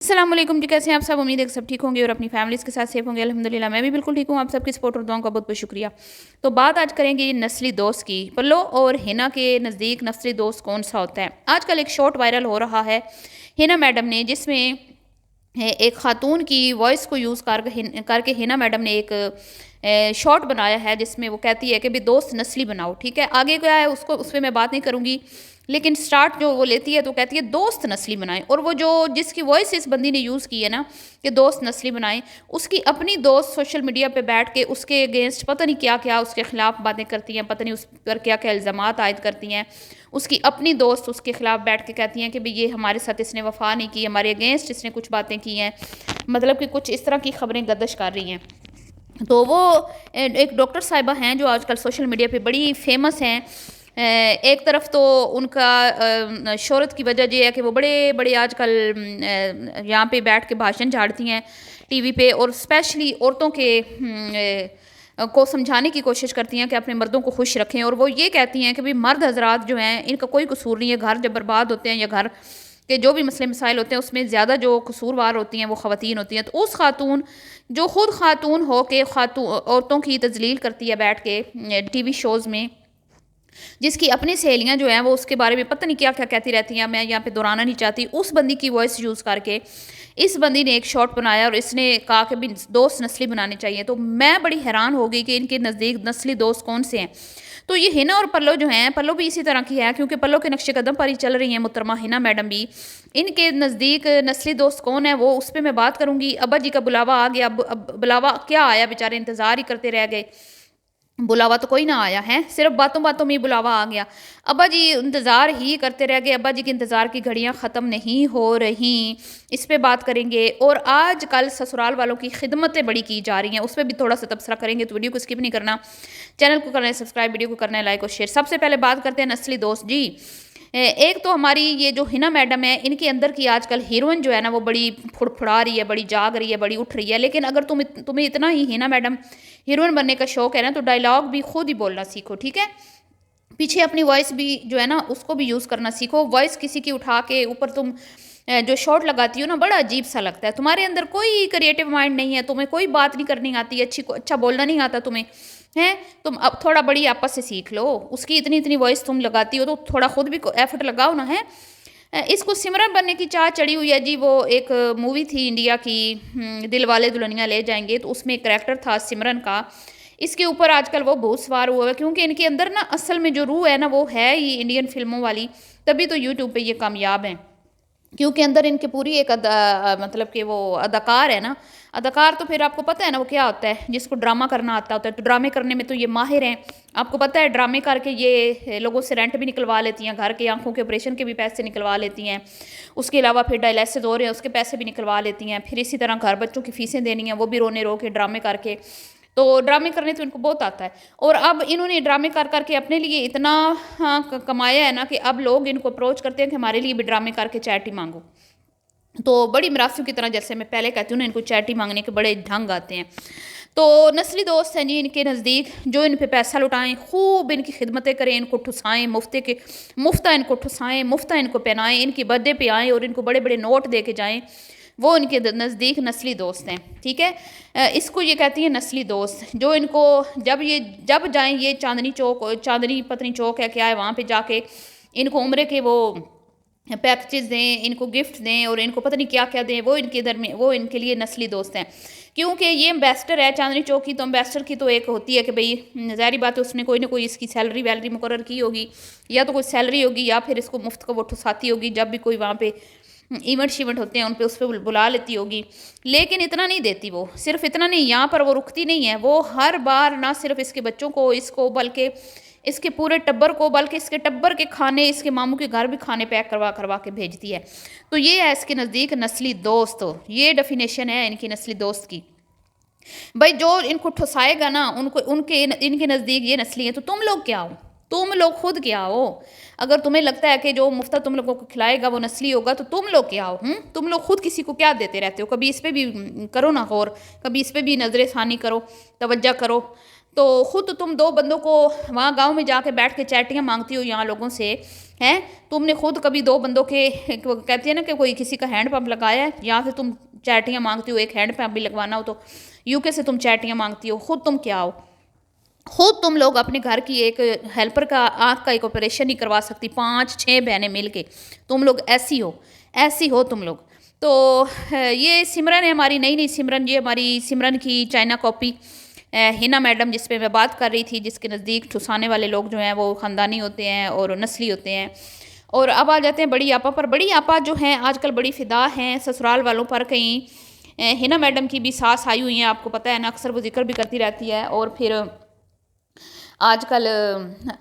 अस्सलाम वालेकुम जी, कैसे हैं आप सब। उम्मीद है कि सब ठीक होंगे और अपनी फैमिलीज़ के साथ सेफ होंगे। अल्हम्दुलिल्लाह मैं भी बिल्कुल ठीक हूँ। आप सबकी सपोर्ट और दुआओं का बहुत बहुत शुक्रिया। तो बात आज करेंगे नस्ली दोस्त की। पल्लो और हिना के नज़दीक नस्ली दोस्त कौन सा होता है। आजकल एक शॉर्ट वायरल हो रहा है हिना मैडम ने, जिसमें एक खातून की वॉइस को यूज़ करके हिना मैडम ने एक शॉर्ट बनाया है, जिसमें वो कहती है कि भी दोस्त नस्ली बनाओ। ठीक है, आगे क्या है उसको उस पर मैं बात नहीं करूँगी, लेकिन स्टार्ट जो वो लेती है तो कहती है दोस्त नस्ली बनाएं। और वो जो जिसकी वॉइस इस बंदी ने यूज़ की है ना कि दोस्त नस्ली बनाएं, उसकी अपनी दोस्त सोशल मीडिया पे बैठ के उसके अगेंस्ट पता नहीं क्या क्या उसके खिलाफ बातें करती हैं, पता नहीं उस पर क्या क्या इल्ज़ामात आयद करती हैं। उसकी अपनी दोस्त उसके खिलाफ बैठ के कहती हैं कि भाई ये हमारे साथ इसने वफा नहीं की, हमारे अगेंस्ट इसने कुछ बातें की हैं, मतलब कि कुछ इस तरह की खबरें गर्दिश कर रही हैं। तो वो एक डॉक्टर साहिबा हैं जो आजकल सोशल मीडिया पे बड़ी फेमस हैं। एक तरफ तो उनका शोहरत की वजह ये है कि वो बड़े बड़े आजकल यहाँ पे बैठ के भाषण झाड़ती हैं टीवी पे, और स्पेशली औरतों के को समझाने की कोशिश करती हैं कि अपने मर्दों को खुश रखें। और वो ये कहती हैं कि भाई मर्द हजरात जो हैं इनका कोई कसूर नहीं है, घर जब बर्बाद होते हैं या घर के जो भी मसले मसाइल होते हैं उसमें ज़्यादा जो कसूरवार होती हैं वो ख़वातीन होती हैं। तो उस खातून जो खुद खातून हो के खातून औरतों की तजलील करती है बैठ के टीवी शोज़ में, जिसकी अपनी सहेलियां जो हैं वो उसके बारे में पता नहीं क्या क्या कहती रहती हैं, मैं यहाँ पे दोहराना नहीं चाहती। उस बंदी की वॉइस यूज़ करके इस बंदी ने एक शॉट बनाया और इसने कहा कि भी दोस्त नस्ली बनाने चाहिए। तो मैं बड़ी हैरान हो गई कि इनके नज़दीक नस्ली दोस्त कौन से हैं। तो ये हिना और पल्लो जो हैं, पल्लो भी इसी तरह की है क्योंकि पल्लो के नक्शे कदम पर ही चल रही हैं मुहतरमा हिना मैडम भी। इनके नज़दीक नस्ली दोस्त कौन है वो उस पर मैं बात करूँगी। अब्बा जी का बुलावा आ गया, अब बुलावा क्या आया, बेचारे इंतज़ार ही करते रह गए, बुलावा तो कोई ना आया है, सिर्फ बातों बातों में ही बुलावा आ गया। अब्बा जी इंतज़ार ही करते रह गए, अब्बा जी के इंतज़ार की घड़ियां ख़त्म नहीं हो रही, इस पे बात करेंगे। और आज कल ससुराल वालों की खिदमतें बड़ी की जा रही हैं, उस पर भी थोड़ा सा तबसरा करेंगे। तो वीडियो को स्किप नहीं करना, चैनल को करना है सब्सक्राइब, वीडियो को करना है लाइक और शेयर। सबसे पहले बात करते हैं नस्ली दोस्त जी। एक तो हमारी ये जो हिना मैडम है, इनके अंदर की आजकल हीरोइन जो है ना वो बड़ी फुड़फुड़ा रही है, बड़ी जाग रही है, बड़ी उठ रही है। लेकिन अगर तुम्हें इतना ही हिना मैडम हीरोइन बनने का शौक है ना तो डायलॉग भी खुद ही बोलना सीखो। ठीक है, पीछे अपनी वॉइस भी जो है ना उसको भी यूज़ करना सीखो। वॉइस किसी की उठा के ऊपर तुम जो शॉट लगाती हो ना बड़ा अजीब सा लगता है। तुम्हारे अंदर कोई क्रिएटिव माइंड नहीं है, तुम्हें कोई बात नहीं करनी आती, अच्छा बोलना नहीं आता तुम्हें, हैं। तुम अब थोड़ा बड़ी आपस से सीख लो। उसकी इतनी इतनी वॉइस तुम लगाती हो तो थोड़ा खुद भी एफर्ट लगाओ ना, है। इसको सिमरन बनने की चाह चढ़ी हुई है जी। वो एक मूवी थी इंडिया की, दिल वाले दुल्हनिया ले जाएंगे, तो उसमें एक करेक्टर था सिमरन का। इसके ऊपर आजकल वो बहुत सवार हुआ है क्योंकि इनके अंदर ना असल में जो रूह है ना वो है ही इंडियन फिल्मों वाली, तभी तो यूट्यूब पे ये कामयाब हैं। क्योंकि अंदर इनके पूरी एक मतलब कि वो अदाकार है ना, अदाकार तो फिर आपको पता है ना वो क्या होता है, जिसको ड्रामा करना आता होता है। तो ड्रामे करने में तो ये माहिर हैं। आपको पता है ड्रामे करके ये लोगों से रेंट भी निकलवा लेती हैं, घर के आंखों के ऑपरेशन के भी पैसे निकलवा लेती हैं। उसके अलावा फिर डायलिसिस हो रहे हैं उसके पैसे भी निकलवा लेती हैं। फिर इसी तरह घर बच्चों की फीसें देनी है वो भी रोने रो के ड्रामे करके। तो ड्रामे करने तो इनको बहुत आता है। और अब इन्होंने ड्रामे कर करके अपने लिए इतना कमाया है ना कि अब लोग इनको अप्रोच करते हैं कि हमारे लिए भी ड्रामे करके चैरिटी मांगो। तो बड़ी मरासियों की तरह, जैसे मैं पहले कहती हूँ ना, इनको चैरिटी मांगने के बड़े ढंग आते हैं। तो नस्ली दोस्त हैं जी इनके नज़दीक, जो इन पे पैसा लुटाएं, खूब इनकी खिदमतें करें, इनको ठुसाएं, मुफ्ता इनको ठुसाएं, मुफ्ता इनको पहनाएं, इनकी बर्थडे पे आएँ और इनको बड़े बड़े नोट दे के जाएँ, वो इनके नज़दीक नस्ली दोस्त हैं। ठीक है, इसको ये कहती हैं नस्ली दोस्त। जो इनको जब जाएं ये चांदनी चौक, चांदनी पत्नी चौक है क्या है, वहाँ पे जाके इनको उम्र के वो पैकेजेस दें, इनको गिफ्ट दें और इनको पता नहीं क्या क्या दें, वो इनके लिए नस्ली दोस्त हैं। क्योंकि ये एम्बेसडर है चांदनी चौक की, तो एम्बेसडर की तो एक होती है कि भाई ज़ाहिर बात है उसने कोई ना कोई इसकी सैलरी वैलरी मुकर्रर की होगी, या तो कोई सैलरी होगी या फिर इसको मुफ्त को वो ठुसाती होगी। जब भी कोई वहाँ पे इवेंट शीवेंट होते हैं उन पे उस पर बुला लेती होगी। लेकिन इतना नहीं देती वो, सिर्फ इतना नहीं, यहाँ पर वो रुकती नहीं है। वो हर बार ना सिर्फ इसके बच्चों को, इसको, बल्कि इसके पूरे टब्बर को, बल्कि इसके टब्बर के खाने इसके मामू के घर भी खाने पैक करवा करवा के भेजती है। तो ये है इसके नज़दीक नस्ली दोस्त। ये डेफिनेशन है इनकी नस्ली दोस्त की। भाई जो इनको ठुसाएगा ना उनको इनके नज़दीक ये नस्ली है। तो तुम लोग क्या हो, तुम लोग खुद क्या हो। अगर तुम्हें लगता है कि जो मुफ्ता तुम लोगों को खिलाएगा वो नस्ली होगा, तो तुम लोग क्या हो। तुम लोग खुद किसी को क्या देते रहते हो। कभी इस पर भी करो ना गौर, कभी इस पर भी नज़र षानी करो, तवज्जो करो। तो ख़ुद तुम 2 बंदों को वहाँ गाँव में जाके बैठ के चैटियाँ मांगती हो यहाँ लोगों से, हैं? तुमने खुद कभी 2 बंदों के कहती है ना कि कोई किसी का हैंड पंप लगाया है, या फिर तुम चैटियाँ मांगती हो, एक हैंड पंप भी लगवाना हो तो यूके से तुम चैटियाँ मांगती हो। खुद तुम क्या हो? खुद तुम लोग अपने घर की एक हेल्पर का आँख का एक ऑपरेशन नहीं करवा सकती, 5-6 बहनें मिल के। तुम लोग ऐसी हो तुम लोग। तो ये सिमरन है हमारी नई सिमरन, ये हमारी सिमरन की चाइना कॉपी हिना मैडम जिस पे मैं बात कर रही थी, जिसके नज़दीक ठुसाने वाले लोग जो हैं वो ख़ानदानी होते हैं और नस्ली होते हैं। और अब आ जाते हैं बड़ी आपा पर। बड़ी आपा जो हैं आजकल बड़ी फ़िदा हैं ससुराल वालों पर। कहीं हिना मैडम की भी सास आई हुई हैं, आपको पता है ना, अक्सर वो जिक्र भी करती रहती है। और फिर आजकल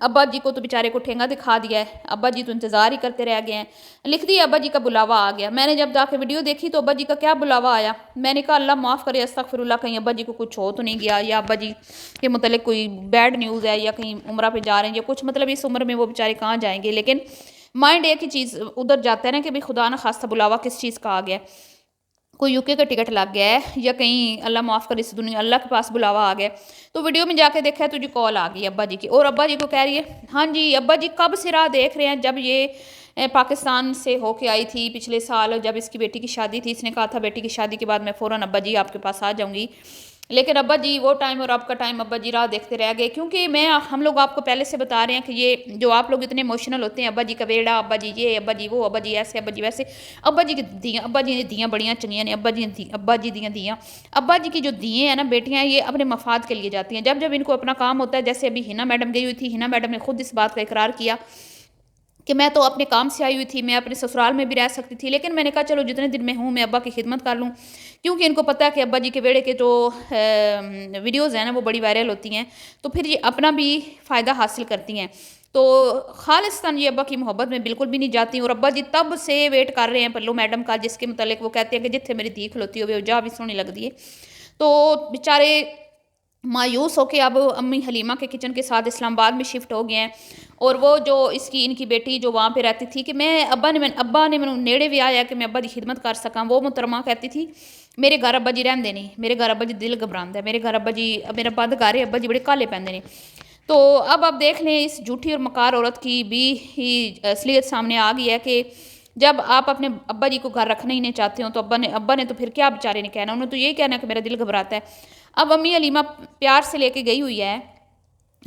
अब्बा जी को तो बेचारे को ठेंगा दिखा दिया है, अब्बा जी तो इंतज़ार ही करते रह गए हैं। लिख दिया अब्बा जी का बुलावा आ गया। मैंने जब जाके वीडियो देखी तो अब्बा जी का क्या बुलावा आया, मैंने कहा अल्लाह माफ़ करे, अस्तगफिरुल्लाह, कहीं अब्बा जी को कुछ हो तो नहीं गया, या अब्बा जी के मतलब कोई बैड न्यूज़ है, या कहीं उम्रा पे जा रहे हैं या कुछ, मतलब इस उम्र में वो बेचारे कहाँ जाएंगे। लेकिन माइंड एक ही चीज़ उधर जाता है ना कि भाई खुदा न खास्ता बुलावा किस चीज़ का आ गया, कोई यूके का टिकट लग गया है, या कहीं अल्लाह माफ़ करे इस दुनिया अल्लाह के पास बुलावा आ गया। तो वीडियो में जाके देखा है तुझे कॉल आ गई अब्बा जी की, और अब्बा जी को कह रही है, हाँ जी अब्बा जी कब से राह देख रहे हैं, जब ये पाकिस्तान से होके आई थी पिछले साल, जब इसकी बेटी की शादी थी, इसने कहा था बेटी की शादी के बाद मैं फ़ौरन अब्बा जी आपके पास आ जाऊँगी। लेकिन अब्बा जी वो टाइम और अब का टाइम अब्बा जी राह देखते रह गए, क्योंकि हम लोग आपको पहले से बता रहे हैं कि ये जो आप लोग इतने इमोशनल होते हैं, अब्बा जी का बेड़ा, अब्बा जी ये, अब्बा जी वो, अब्बा जी ऐसे, अब्बा जी वैसे। अब्बा जी की दियाँ, अब्बा जी दियाँ बड़ियाँ चंगियाँ ने, अब्बा जी दियाँ, अब्बा जी की जो दिए हैं ना बेटियाँ, ये अपने मफाद के लिए जाती हैं। जब जब इनको अपना काम होता है, जैसे अभी हिना मैडम गई हुई थी, हिना मैडम ने खुद इस बात का इकरार किया कि मैं तो अपने काम से आई हुई थी, मैं अपने ससुराल में भी रह सकती थी, लेकिन मैंने कहा चलो जितने दिन में हूँ मैं अब्बा की खिदमत कर लूँ, क्योंकि इनको पता है कि अब्बा जी के बेड़े के जो वीडियोज़ हैं ना वो बड़ी वायरल होती हैं, तो फिर ये अपना भी फ़ायदा हासिल करती हैं। तो खालिस्तान ये अब्बा की मोहब्बत में बिल्कुल भी नहीं जाती, और अब्बा जी तब से वेट कर रहे हैं पल्लू मैडम का, जिसके मतलब वो कहते हैं कि जिथे मेरी धी खलोती हो जा भी सोहनी लगती है। तो बेचारे मायूस होके अब अम्मी हलीमा के किचन के साथ इस्लामाबाद में शिफ्ट हो गए हैं। और वो जो इनकी बेटी जो वहाँ पे रहती थी कि मैं अब्बा ने मैंने नेड़े भी आया कि मैं अब्बा की खिदमत कर सका, वो मुहतरमा कहती थी मेरे घर अब्बा जी रहंदे नहीं, मेरे घर अब्बा जी दिल घबरांदा है, मेरे घर अब्बा जी, मेरा बंद घर है, अब्बा जी बड़े काले पैंदे ने। तो अब आप देख लें इस झूठी और मकार औरत की भी ही असलियत सामने आ गई है कि जब आप अपने अब्बा जी को घर रखना ही नहीं चाहते हो तो अब्बा ने तो फिर क्या बेचारे ने कहना, उन्होंने तो यही कहना कि मेरा दिल घबराता है। अब अम्मी हलीमा प्यार से लेके गई हुई है,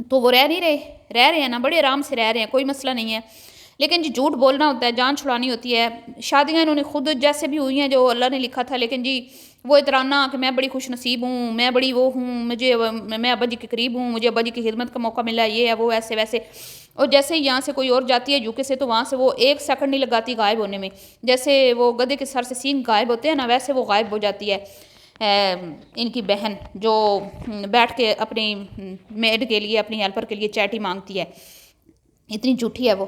तो वो रह रहे हैं ना, बड़े आराम से रह रहे हैं, कोई मसला नहीं है। लेकिन जी झूठ बोलना होता है, जान छुड़ानी होती है। शादियाँ इन्होंने खुद जैसे भी हुई हैं जो अल्लाह ने लिखा था, लेकिन जी वो इतराना कि मैं बड़ी खुश नसीब हूँ, मैं बड़ी वो हूँ, मैं अब्बा जी के करीब हूँ, मुझे अब्बा जी की खिदमत का मौका मिला, ये है वो ऐसे वैसे। और जैसे ही यहाँ से कोई और जाती है यूके से, तो वहाँ से वो 1 सेकंड नहीं लगाती गायब होने में, जैसे वो गधे के सर से सींग गायब होते हैं ना, वैसे वो गायब हो जाती है। इनकी बहन जो बैठ के अपनी मेड के लिए, अपनी हेल्पर के लिए चैटी मांगती है, इतनी झूठी है वो।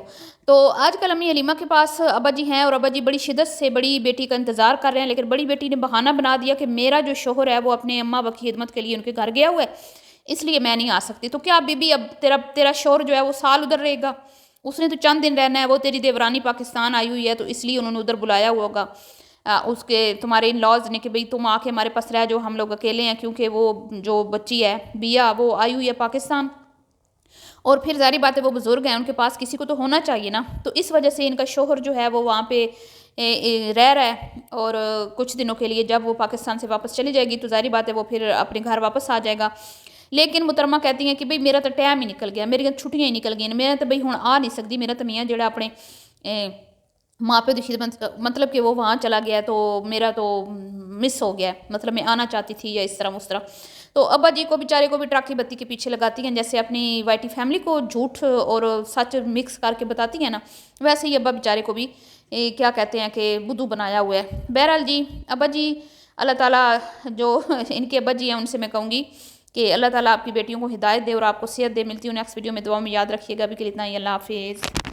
तो आजकल अम्मी हलीमा के पास अब्बा जी हैं, और अब्बा जी बड़ी शिद्दत से बड़ी बेटी का इंतज़ार कर रहे हैं, लेकिन बड़ी बेटी ने बहाना बना दिया कि मेरा जो शोहर है वो अपने अम्मा अब्बा की खिदमत के लिए उनके घर गया हुआ है, इसलिए मैं नहीं आ सकती। तो क्या बीबी अब तेरा शोहर जो है वो साल उधर रहेगा? उसने तो चंद दिन रहना है, वो तेरी देवरानी पाकिस्तान आई हुई है तो इसलिए उन्होंने उधर बुलाया हुआ होगा उसके तुम्हारे इन लॉज ने कि भाई तुम आके हमारे पास रह जाओ, हम लोग अकेले हैं, क्योंकि वो जो बच्ची है बिया वो आई हुई है पाकिस्तान। और फिर ज़ाहिर बात है वो बुज़ुर्ग हैं, उनके पास किसी को तो होना चाहिए ना, तो इस वजह से इनका शोहर जो है वो वहाँ पे रह रहा है। और कुछ दिनों के लिए जब वो पाकिस्तान से वापस चली जाएगी तो ज़ाहिर बात है वो फिर अपने घर वापस आ जाएगा। लेकिन मुहतरमा कहती हैं कि भाई मेरा तो टाइम ही निकल गया, मेरी छुट्टियां ही निकल गई, मैं तो भाई हूँ आ नहीं सकती, मेरा तो मियाँ जो अपने माँ प्यो की खिदमत मतलब कि वो वहाँ चला गया, तो मेरा तो मिस हो गया, मतलब मैं आना चाहती थी या इस तरह उस तरह। तो अब्बा जी को बेचारे को भी ट्राकी बत्ती के पीछे लगाती हैं, जैसे अपनी वाइटी फैमिली को झूठ और सच मिक्स करके बताती हैं ना, वैसे ही अब्बा बेचारे को भी क्या कहते हैं कि बुद्धू बनाया हुआ है। बहरहाल जी अब्बा जी अल्लाह ताला जो इनके अब्बा जी हैं उनसे मैं कहूँगी कि अल्लाह ताला आपकी बेटियों को हिदायत दे और आपको सेहत दे। मिलती हूँ नेक्स्ट वीडियो में, दुआ में याद रखिएगा। अभी के लिए इतना ही, अल्लाह हाफिज़।